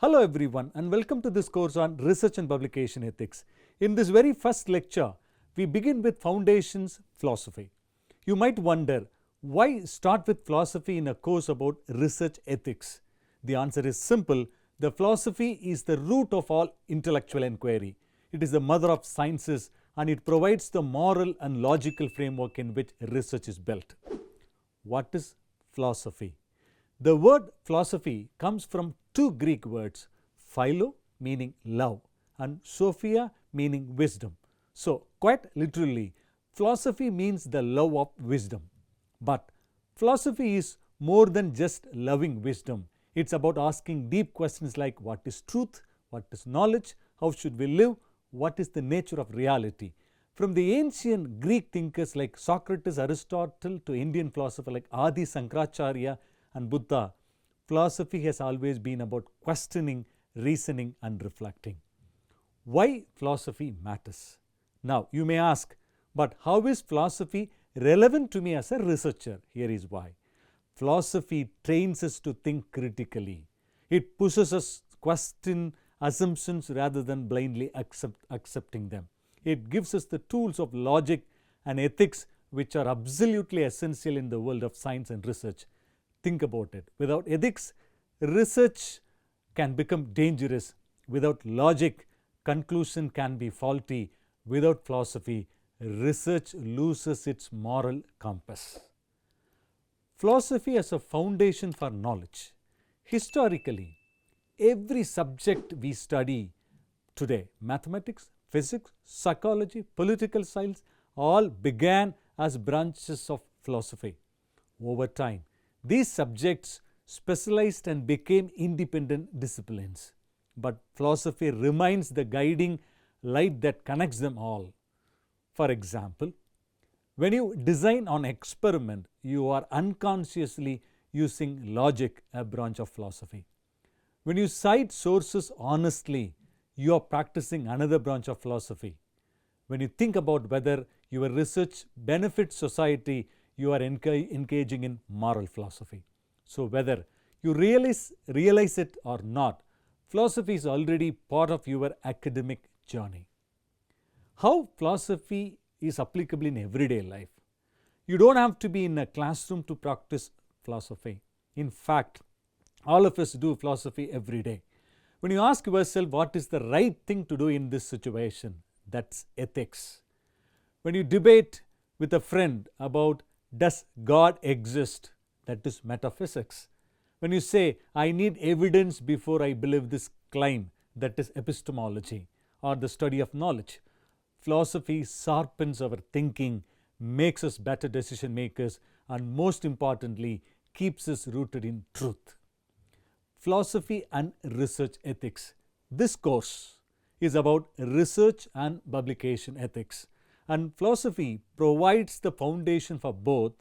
Hello everyone and welcome to this course on Research and Publication Ethics. In this very first lecture, we begin with Foundations Philosophy. You might wonder, why start with philosophy in a course about research ethics? The answer is simple. The philosophy is the root of all intellectual inquiry. It is the mother of sciences and it provides the moral and logical framework in which research is built. What is philosophy? The word philosophy comes from two Greek words, philo meaning love and sophia meaning wisdom. So quite literally, philosophy means the love of wisdom. But philosophy is more than just loving wisdom. It's about asking deep questions like what is truth, what is knowledge, how should we live, what is the nature of reality. From the ancient Greek thinkers like Socrates, Aristotle to Indian philosophers like Adi Sankaracharya and Buddha, philosophy has always been about questioning, reasoning and reflecting. Why philosophy matters? Now you may ask, but how is philosophy relevant to me as a researcher? Here is why. Philosophy trains us to think critically. It pushes us to question assumptions rather than blindly accepting them. It gives us the tools of logic and ethics which are absolutely essential in the world of science and research. Think about it. Without ethics, research can become dangerous. Without logic, conclusion can be faulty. Without philosophy, research loses its moral compass. Philosophy as a foundation for knowledge. Historically, every subject we study today, mathematics, physics, psychology, political science, all began as branches of philosophy. Over time, these subjects specialized and became independent disciplines. But philosophy remains the guiding light that connects them all. For example, when you design an experiment, you are unconsciously using logic, a branch of philosophy. When you cite sources honestly, you are practicing another branch of philosophy. When you think about whether your research benefits society, you are engaging in moral philosophy. So whether you realize it or not, philosophy is already part of your academic journey. How philosophy is applicable in everyday life? You don't have to be in a classroom to practice philosophy. In fact, all of us do philosophy every day. When you ask yourself what is the right thing to do in this situation, that's ethics. When you debate with a friend about does God exist, that is metaphysics. When you say, I need evidence before I believe this claim, that is epistemology or the study of knowledge. Philosophy sharpens our thinking, makes us better decision makers, and most importantly, keeps us rooted in truth. Philosophy and research ethics. This course is about research and publication ethics. And philosophy provides the foundation for both.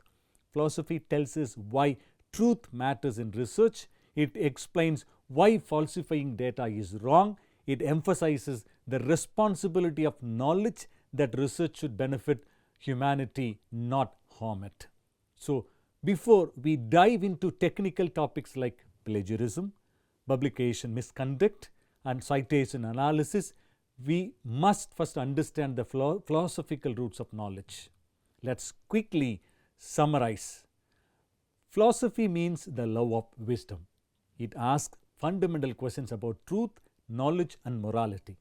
Philosophy tells us why truth matters in research. It explains why falsifying data is wrong. It emphasizes the responsibility of knowledge that research should benefit humanity, not harm it. So, before we dive into technical topics like plagiarism, publication misconduct, and citation analysis, we must first understand the philosophical roots of knowledge. Let's quickly summarize. Philosophy means the love of wisdom. It asks fundamental questions about truth, knowledge, and morality.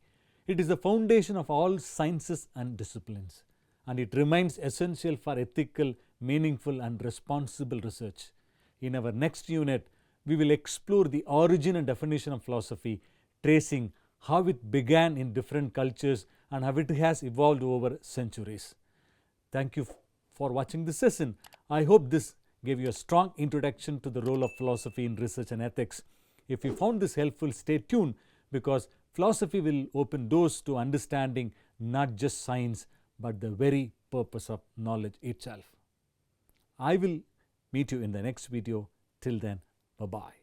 It is the foundation of all sciences and disciplines, and it remains essential for ethical, meaningful, and responsible research. In our next unit, we will explore the origin and definition of philosophy, tracing how it began in different cultures and how it has evolved over centuries. Thank you for watching this session. I hope this gave you a strong introduction to the role of philosophy in research and ethics. If you found this helpful, stay tuned because philosophy will open doors to understanding not just science but the very purpose of knowledge itself. I will meet you in the next video. Till then, bye-bye.